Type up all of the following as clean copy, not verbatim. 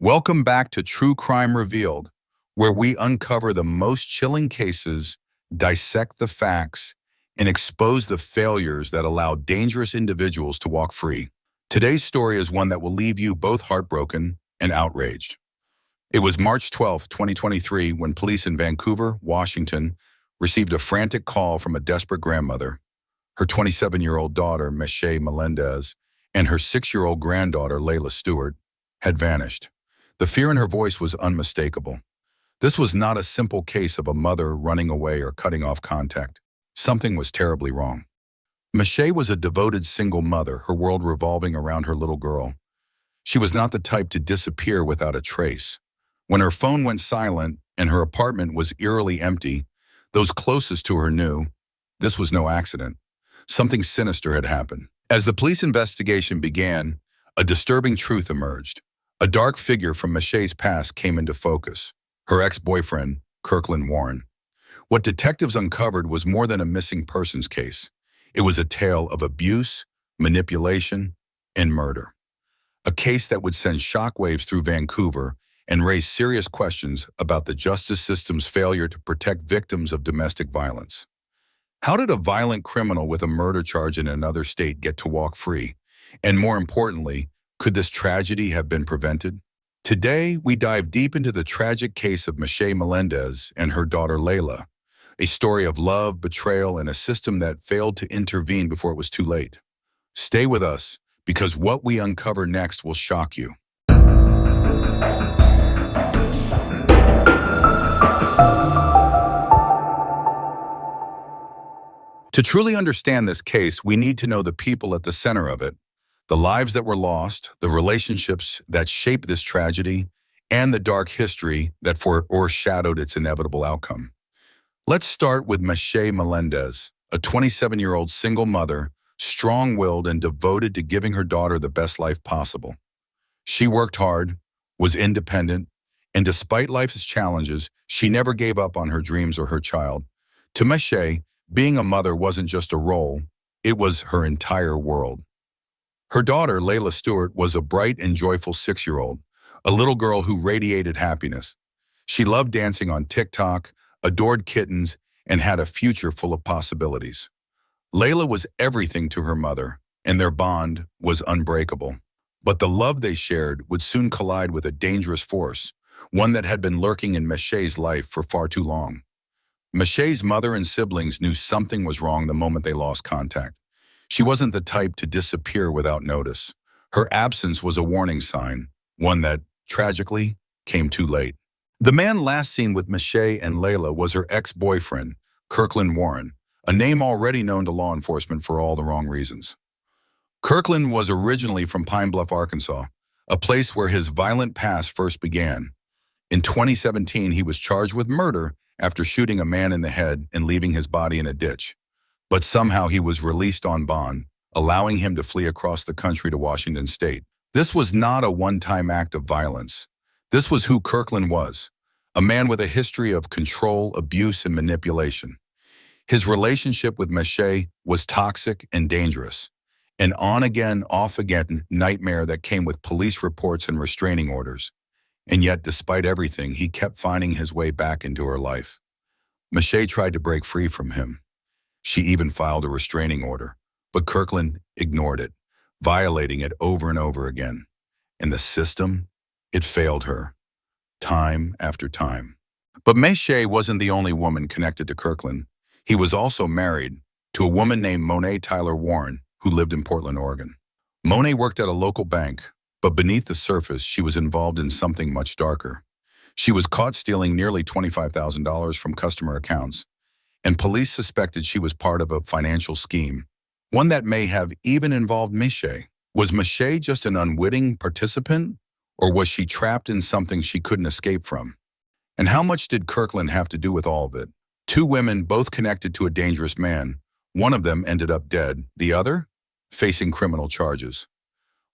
Welcome back to True Crime Revealed, where we uncover the most chilling cases, dissect the facts, and expose the failures that allow dangerous individuals to walk free. Today's story is one that will leave you both heartbroken and outraged. It was March 12, 2023, when police in Vancouver, Washington, received a frantic call from a desperate grandmother. Her 27-year-old daughter, Meshay Melendez, and her 6-year-old granddaughter, Layla Stewart, had vanished. The fear in her voice was unmistakable. This was not a simple case of a mother running away or cutting off contact. Something was terribly wrong. Meshay was a devoted single mother, her world revolving around her little girl. She was not the type to disappear without a trace. When her phone went silent and her apartment was eerily empty, those closest to her knew this was no accident. Something sinister had happened. As the police investigation began, a disturbing truth emerged. A dark figure from Meshay's past came into focus, her ex-boyfriend, Kirkland Warren. What detectives uncovered was more than a missing persons case. It was a tale of abuse, manipulation, and murder. A case that would send shockwaves through Vancouver and raise serious questions about the justice system's failure to protect victims of domestic violence. How did a violent criminal with a murder charge in another state get to walk free? And more importantly, could this tragedy have been prevented? Today, we dive deep into the tragic case of Meshay Melendez and her daughter Layla, a story of love, betrayal, and a system that failed to intervene before it was too late. Stay with us, because what we uncover next will shock you. To truly understand this case, we need to know the people at the center of it, the lives that were lost, the relationships that shaped this tragedy, and the dark history that foreshadowed its inevitable outcome. Let's start with Meshay Melendez, a 27-year-old single mother, strong-willed and devoted to giving her daughter the best life possible. She worked hard, was independent, and despite life's challenges, she never gave up on her dreams or her child. To Meshay, being a mother wasn't just a role, it was her entire world. Her daughter, Layla Stewart, was a bright and joyful 6-year-old, a little girl who radiated happiness. She loved dancing on TikTok, adored kittens, and had a future full of possibilities. Layla was everything to her mother, and their bond was unbreakable. But the love they shared would soon collide with a dangerous force, one that had been lurking in Meshay's life for far too long. Meshay's mother and siblings knew something was wrong the moment they lost contact. She wasn't the type to disappear without notice. Her absence was a warning sign, one that, tragically, came too late. The man last seen with Meshay and Layla was her ex-boyfriend, Kirkland Warren, a name already known to law enforcement for all the wrong reasons. Kirkland was originally from Pine Bluff, Arkansas, a place where his violent past first began. In 2017, he was charged with murder after shooting a man in the head and leaving his body in a ditch. But somehow he was released on bond, allowing him to flee across the country to Washington state. This was not a one-time act of violence. This was who Kirkland was, a man with a history of control, abuse, and manipulation. His relationship with Meshay was toxic and dangerous, an on-again, off-again nightmare that came with police reports and restraining orders. And yet, despite everything, he kept finding his way back into her life. Meshay tried to break free from him. She even filed a restraining order, but Kirkland ignored it, violating it over and over again. And the system, it failed her, time after time. But Meshay wasn't the only woman connected to Kirkland. He was also married to a woman named Meshay Tyler Warren, who lived in Portland, Oregon. Meshay worked at a local bank, but beneath the surface, she was involved in something much darker. She was caught stealing nearly $25,000 from customer accounts, and police suspected she was part of a financial scheme, one that may have even involved Meshay. Was Meshay just an unwitting participant, or was she trapped in something she couldn't escape from? And how much did Kirkland have to do with all of it? Two women, both connected to a dangerous man. One of them ended up dead, the other facing criminal charges.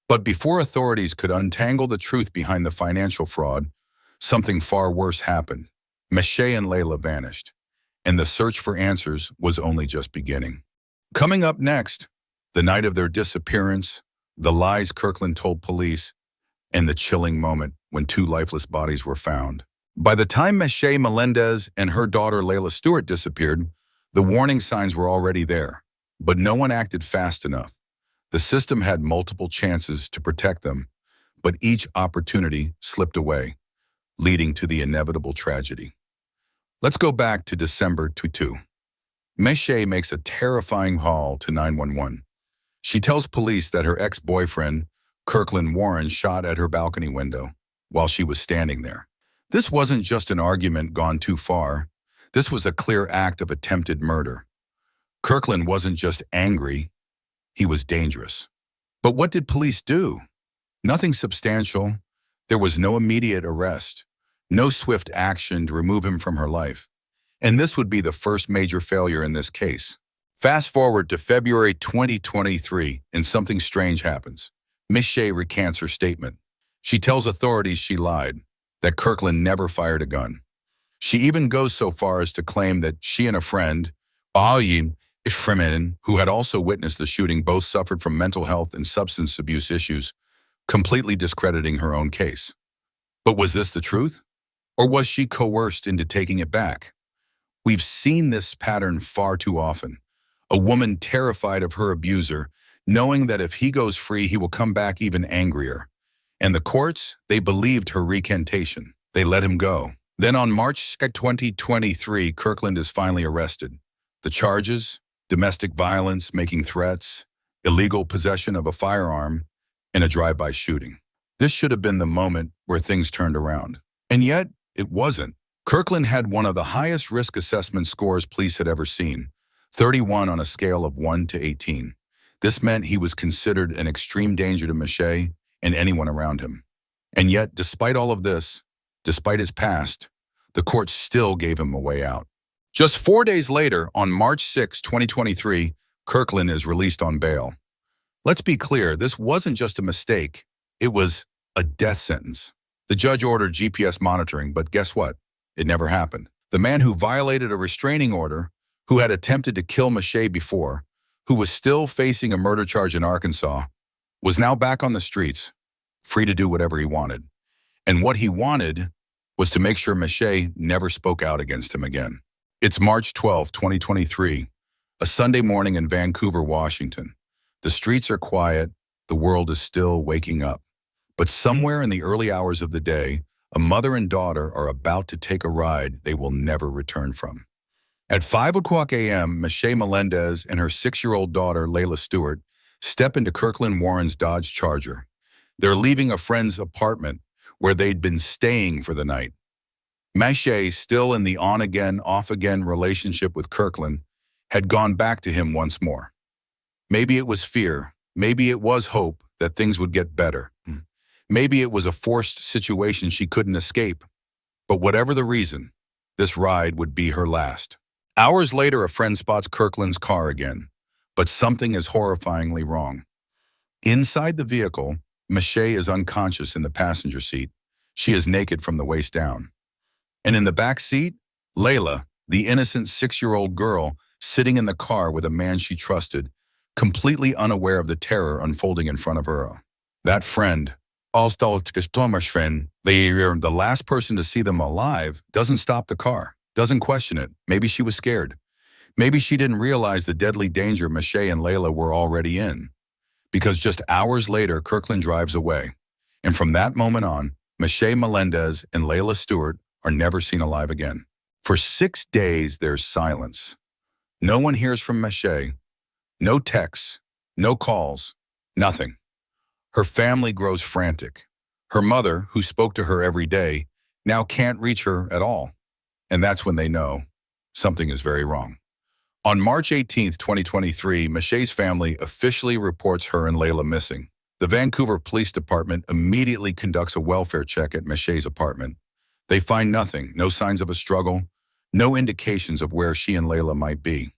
But before authorities could untangle the truth behind the financial fraud, something far worse happened. Meshay and Layla vanished, and the search for answers was only just beginning. Coming up next, the night of their disappearance, the lies Kirkland told police, and the chilling moment when two lifeless bodies were found. By the time Meshay Melendez and her daughter Layla Stewart disappeared, the warning signs were already there, but no one acted fast enough. The system had multiple chances to protect them, but each opportunity slipped away, leading to the inevitable tragedy. Let's go back to December 22. Meshay makes a terrifying call to 911. She tells police that her ex-boyfriend, Kirkland Warren, shot at her balcony window while she was standing there. This wasn't just an argument gone too far. This was a clear act of attempted murder. Kirkland wasn't just angry, he was dangerous. But what did police do? Nothing substantial. There was no immediate arrest, no swift action to remove him from her life. And this would be the first major failure in this case. Fast forward to February 2023, and something strange happens. Meshay recants her statement. She tells authorities she lied, that Kirkland never fired a gun. She even goes so far as to claim that she and a friend, who had also witnessed the shooting, both suffered from mental health and substance abuse issues, completely discrediting her own case. But was this the truth? Or was she coerced into taking it back? We've seen this pattern far too often. A woman terrified of her abuser, knowing that if he goes free, he will come back even angrier. And the courts, they believed her recantation. They let him go. Then on March 2023, Kirkland is finally arrested. The charges: domestic violence, making threats, illegal possession of a firearm, and a drive-by shooting. This should have been the moment where things turned around. And yet, it wasn't. Kirkland had one of the highest risk assessment scores police had ever seen, 31 on a scale of 1 to 18. This meant he was considered an extreme danger to Meshay and anyone around him. And yet, despite all of this, despite his past, the court still gave him a way out. Just 4 days later, on March 6, 2023, Kirkland is released on bail. Let's be clear, this wasn't just a mistake, it was a death sentence. The judge ordered GPS monitoring, but guess what? It never happened. The man who violated a restraining order, who had attempted to kill Meshay before, who was still facing a murder charge in Arkansas, was now back on the streets, free to do whatever he wanted. And what he wanted was to make sure Meshay never spoke out against him again. It's March 12, 2023, a Sunday morning in Vancouver, Washington. The streets are quiet, the world is still waking up. But somewhere in the early hours of the day, a mother and daughter are about to take a ride they will never return from. At 5 o'clock a.m., Meshay Melendez and her 6-year-old daughter, Layla Stewart, step into Kirkland Warren's Dodge Charger. They're leaving a friend's apartment where they'd been staying for the night. Meshay, still in the on-again, off-again relationship with Kirkland, had gone back to him once more. Maybe it was fear. Maybe it was hope that things would get better. Maybe it was a forced situation she couldn't escape. But whatever the reason, this ride would be her last. Hours later, a friend spots Kirkland's car again, but something is horrifyingly wrong. Inside the vehicle, Meshay is unconscious in the passenger seat. She is naked from the waist down. And in the back seat, Layla, the innocent 6-year-old girl, sitting in the car with a man she trusted, completely unaware of the terror unfolding in front of her. That friend, Thomas' friend, the last person to see them alive, doesn't stop the car, doesn't question it. Maybe she was scared. Maybe she didn't realize the deadly danger Meshay and Layla were already in. Because just hours later, Kirkland drives away. And from that moment on, Meshay Melendez and Layla Stewart are never seen alive again. For 6 days, there's silence. No one hears from Meshay. No texts, no calls, nothing. Her family grows frantic. Her mother, who spoke to her every day, now can't reach her at all. And that's when they know something is very wrong. On March 18, 2023, Meshay's family officially reports her and Layla missing. The Vancouver Police Department immediately conducts a welfare check at Meshay's apartment. They find nothing, no signs of a struggle, no indications of where she and Layla might be.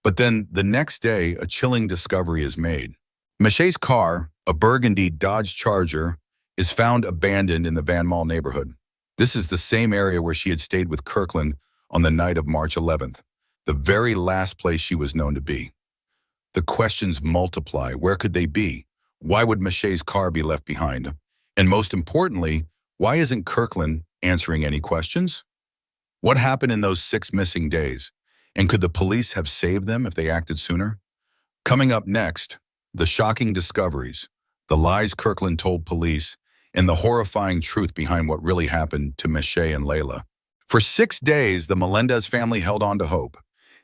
But then, the next day, a chilling discovery is made. Meshay's car, a burgundy Dodge Charger, is found abandoned in the Van Mall neighborhood. This is the same area where she had stayed with Kirkland on the night of March 11th, the very last place she was known to be. The questions multiply. Where could they be? Why would Meshay's car be left behind? And most importantly, Why isn't Kirkland answering any questions? What happened in those 6 missing days? And could the police have saved them if they acted sooner? Coming up next, the shocking discoveries, the lies Kirkland told police, and the horrifying truth behind what really happened to Meshay and Layla. For 6 days, the Melendez family held on to hope.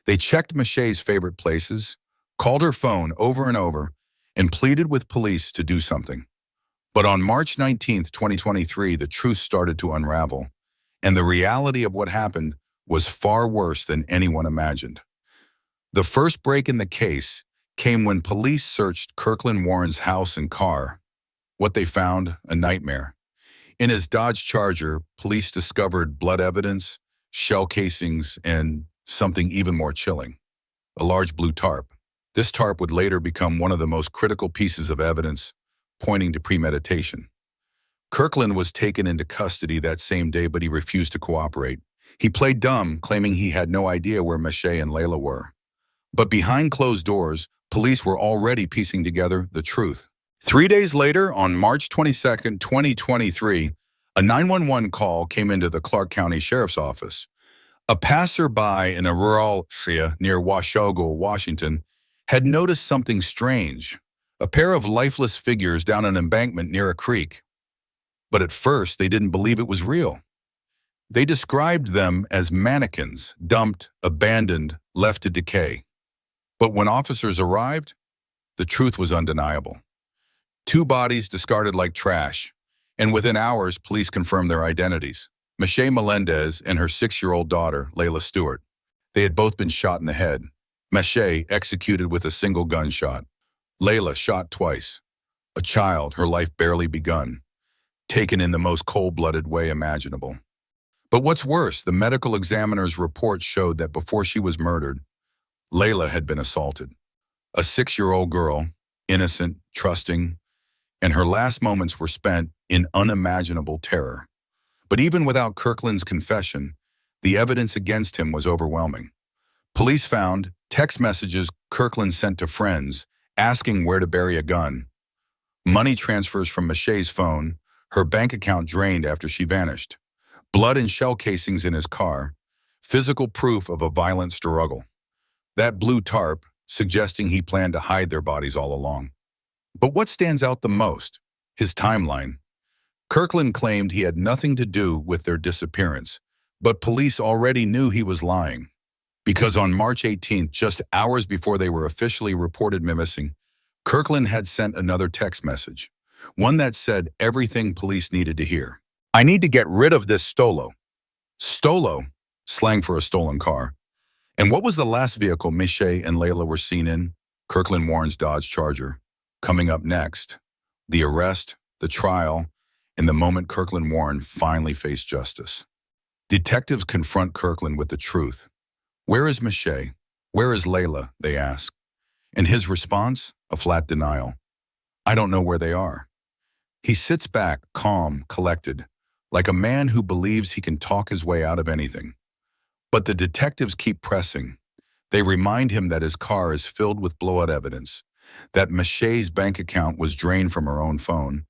They checked Meshay's favorite places, called her phone over and over, and pleaded with police to do something. But on March 19th, 2023, the truth started to unravel, and the reality of what happened was far worse than anyone imagined. The first break in the case came when police searched Kirkland Warren's house and car. What they found, a nightmare. In his Dodge Charger, police discovered blood evidence, shell casings, and something even more chilling, a large blue tarp. This tarp would later become one of the most critical pieces of evidence, pointing to premeditation. Kirkland was taken into custody that same day, but he refused to cooperate. He played dumb, claiming he had no idea where Meshay and Layla were. But behind closed doors, police were already piecing together the truth. 3 days later, on March 22nd, 2023, a 911 call came into the Clark County Sheriff's Office. A passerby in a rural area near Washogal, Washington, had noticed something strange, a pair of lifeless figures down an embankment near a creek. But at first, they didn't believe it was real. They described them as mannequins, dumped, abandoned, left to decay. But when officers arrived, the truth was undeniable. 2 bodies discarded like trash, and within hours, police confirmed their identities. Meshay Melendez and her 6-year-old daughter, Layla Stewart. They had both been shot in the head. Meshay executed with a single gunshot. Layla shot twice. A child, her life barely begun, taken in the most cold-blooded way imaginable. But what's worse, the medical examiner's report showed that before she was murdered, Layla had been assaulted. A 6-year-old girl, innocent, trusting, and her last moments were spent in unimaginable terror. But even without Kirkland's confession, the evidence against him was overwhelming. Police found text messages Kirkland sent to friends asking where to bury a gun, money transfers from Meshay's phone, her bank account drained after she vanished, blood and shell casings in his car, physical proof of a violent struggle. That blue tarp, suggesting he planned to hide their bodies all along. But what stands out the most? His timeline. Kirkland claimed he had nothing to do with their disappearance, but police already knew he was lying. Because on March 18th, just hours before they were officially reported missing, Kirkland had sent another text message, one that said everything police needed to hear. I need to get rid of this Stolo. Stolo, slang for a stolen car. And what was the last vehicle Meshay and Layla were seen in? Kirkland Warren's Dodge Charger. Coming up next, the arrest, the trial, and the moment Kirkland Warren finally faced justice. Detectives confront Kirkland with the truth. Where is Meshay? Where is Layla? They ask. And his response? A flat denial. I don't know where they are. He sits back, calm, collected, like a man who believes he can talk his way out of anything. But the detectives keep pressing. They remind him that his car is filled with blowout evidence, that Meshay's bank account was drained from her own phone,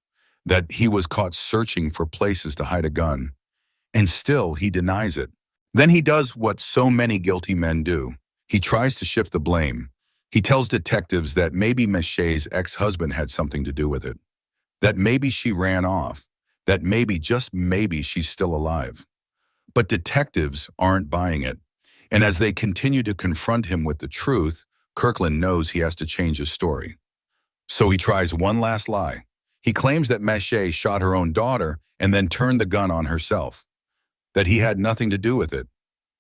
that he was caught searching for places to hide a gun. And still, he denies it. Then he does what so many guilty men do. He tries to shift the blame. He tells detectives that maybe Meshay's ex-husband had something to do with it, that maybe she ran off, that maybe, just maybe, she's still alive. But detectives aren't buying it. And as they continue to confront him with the truth, Kirkland knows he has to change his story. So he tries one last lie. He claims that Meshay shot her own daughter and then turned the gun on herself, that he had nothing to do with it,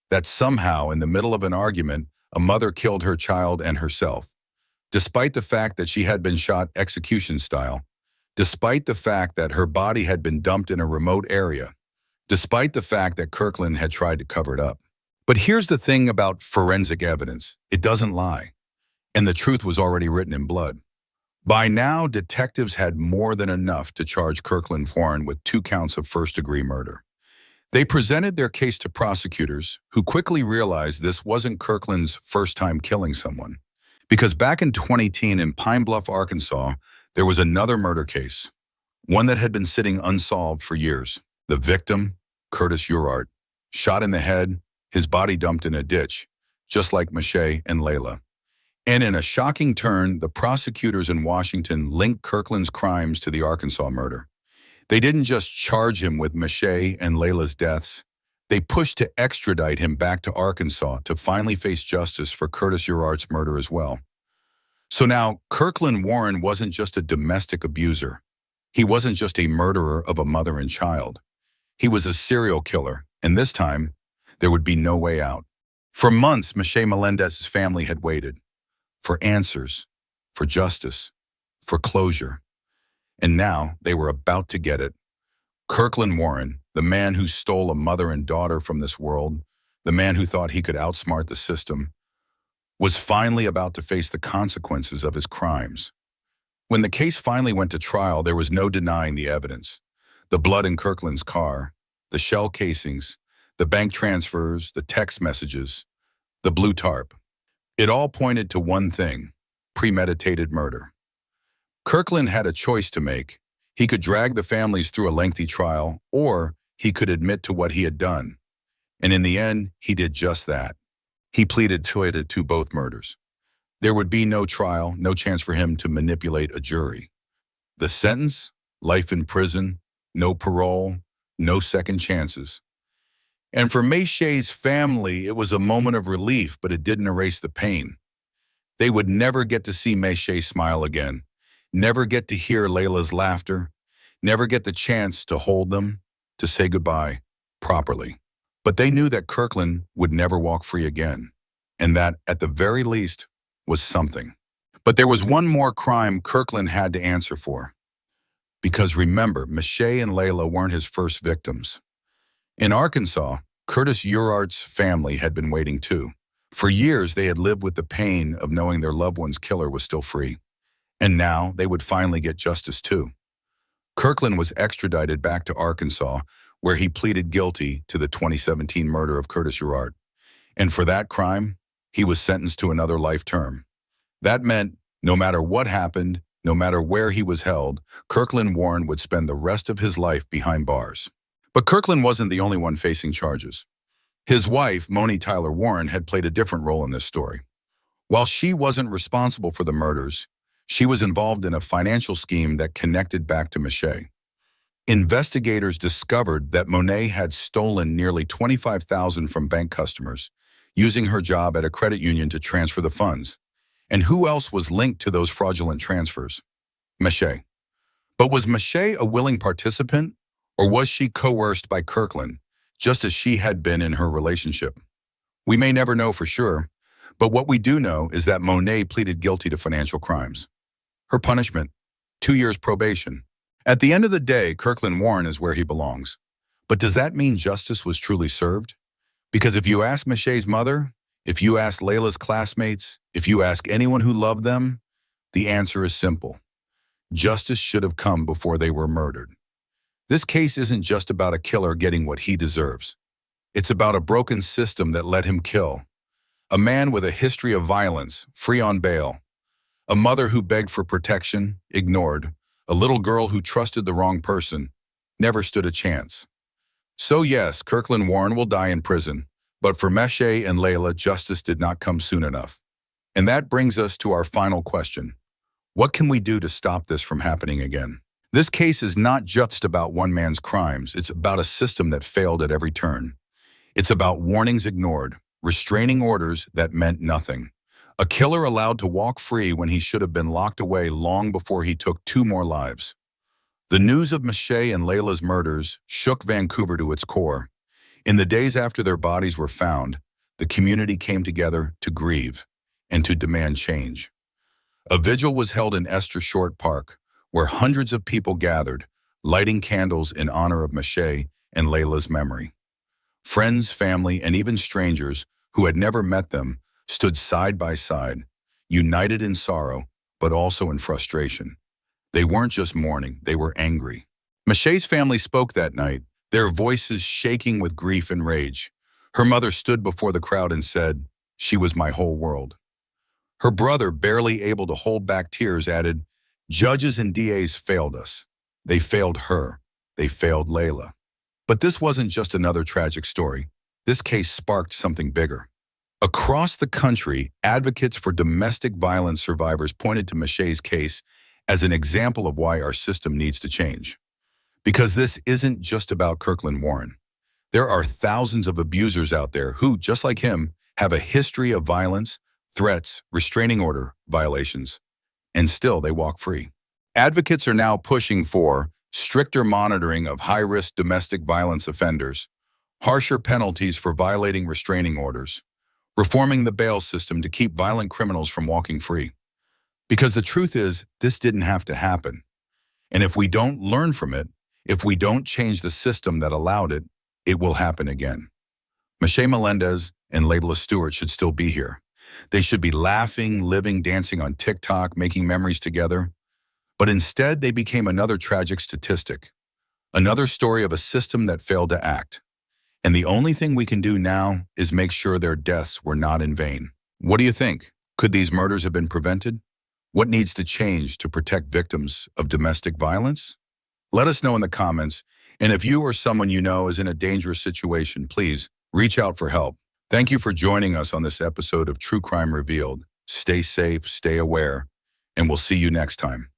that somehow in the middle of an argument, a mother killed her child and herself, despite the fact that she had been shot execution style, despite the fact that her body had been dumped in a remote area, despite the fact that Kirkland had tried to cover it up. But here's the thing about forensic evidence. It doesn't lie. And the truth was already written in blood. By now, detectives had more than enough to charge Kirkland Warren with 2 counts of first-degree murder. They presented their case to prosecutors, who quickly realized this wasn't Kirkland's first time killing someone. Because back in 2010 in Pine Bluff, Arkansas, there was another murder case, one that had been sitting unsolved for years. The victim, Curtis Urart, shot in the head, his body dumped in a ditch, just like Meshay and Layla. And in a shocking turn, the prosecutors in Washington linked Kirkland's crimes to the Arkansas murder. They didn't just charge him with Meshay and Layla's deaths. They pushed to extradite him back to Arkansas to finally face justice for Curtis Urart's murder as well. So now, Kirkland Warren wasn't just a domestic abuser. He wasn't just a murderer of a mother and child. He was a serial killer, and this time, there would be no way out. For months, Meshay Melendez's family had waited for answers, for justice, for closure. And now they were about to get it. Kirkland Warren, the man who stole a mother and daughter from this world, the man who thought he could outsmart the system, was finally about to face the consequences of his crimes. When the case finally went to trial, there was no denying the evidence. The blood in Kirkland's car, the shell casings, the bank transfers, the text messages, the blue tarp. It all pointed to one thing: premeditated murder. Kirkland had a choice to make. He could drag the families through a lengthy trial, or he could admit to what he had done. And in the end, he did just that. He pleaded to both murders. There would be no trial, no chance for him to manipulate a jury. The sentence? Life in prison, no parole, no second chances. And for Meshay's family, it was a moment of relief, but it didn't erase the pain. They would never get to see Meshay smile again, never get to hear Layla's laughter, never get the chance to hold them, to say goodbye properly. But they knew that Kirkland would never walk free again, and that, at the very least, was something. But there was one more crime Kirkland had to answer for. Because remember, Meshay and Layla weren't his first victims. In Arkansas, Curtis Urart's family had been waiting too. For years, they had lived with the pain of knowing their loved one's killer was still free. And now they would finally get justice too. Kirkland was extradited back to Arkansas, where he pleaded guilty to the 2017 murder of Curtis Urart. And for that crime, he was sentenced to another life term. That meant no matter what happened, no matter where he was held, Kirkland Warren would spend the rest of his life behind bars. But Kirkland wasn't the only one facing charges. His wife, Moni Tyler Warren, had played a different role in this story. While she wasn't responsible for the murders, she was involved in a financial scheme that connected back to Meshay. Investigators discovered that Monet had stolen nearly $25,000 from bank customers, using her job at a credit union to transfer the funds. And who else was linked to those fraudulent transfers? Meshay. But was Meshay a willing participant, or was she coerced by Kirkland, just as she had been in her relationship? We may never know for sure, but what we do know is that Monet pleaded guilty to financial crimes. Her punishment: 2 years probation. At the end of the day, Kirkland Warren is where he belongs. But does that mean justice was truly served? Because if you ask Meshay's mother, if you ask Layla's classmates, if you ask anyone who loved them, the answer is simple. Justice should have come before they were murdered. This case isn't just about a killer getting what he deserves. It's about a broken system that let him kill. A man with a history of violence, free on bail. A mother who begged for protection, ignored. A little girl who trusted the wrong person, never stood a chance. So yes, Kirkland Warren will die in prison, but for Meshay and Layla, justice did not come soon enough. And that brings us to our final question. What can we do to stop this from happening again? This case is not just about one man's crimes. It's about a system that failed at every turn. It's about warnings ignored, restraining orders that meant nothing. A killer allowed to walk free when he should have been locked away long before he took 2 more lives. The news of Meshay and Layla's murders shook Vancouver to its core. In the days after their bodies were found, the community came together to grieve and to demand change. A vigil was held in Esther Short Park, where hundreds of people gathered, lighting candles in honor of Meshay and Layla's memory. Friends, family, and even strangers who had never met them stood side by side, united in sorrow, but also in frustration. They weren't just mourning, they were angry. Meshay's family spoke that night, their voices shaking with grief and rage. Her mother stood before the crowd and said, "She was my whole world." Her brother, barely able to hold back tears, added, "Judges and DAs failed us. They failed her. They failed Layla." But this wasn't just another tragic story. This case sparked something bigger. Across the country, advocates for domestic violence survivors pointed to Meshay's case as an example of why our system needs to change. Because this isn't just about Kirkland Warren. There are thousands of abusers out there who, just like him, have a history of violence, threats, restraining order violations, and still they walk free. Advocates are now pushing for stricter monitoring of high-risk domestic violence offenders, harsher penalties for violating restraining orders, reforming the bail system to keep violent criminals from walking free. Because the truth is, this didn't have to happen. And if we don't learn from it, if we don't change the system that allowed it, it will happen again. Meshay Melendez and Layla Stewart should still be here. They should be laughing, living, dancing on TikTok, making memories together. But instead, they became another tragic statistic, another story of a system that failed to act. And the only thing we can do now is make sure their deaths were not in vain. What do you think? Could these murders have been prevented? What needs to change to protect victims of domestic violence? Let us know in the comments. And if you or someone you know is in a dangerous situation, please reach out for help. Thank you for joining us on this episode of True Crime Revealed. Stay safe, stay aware, and we'll see you next time.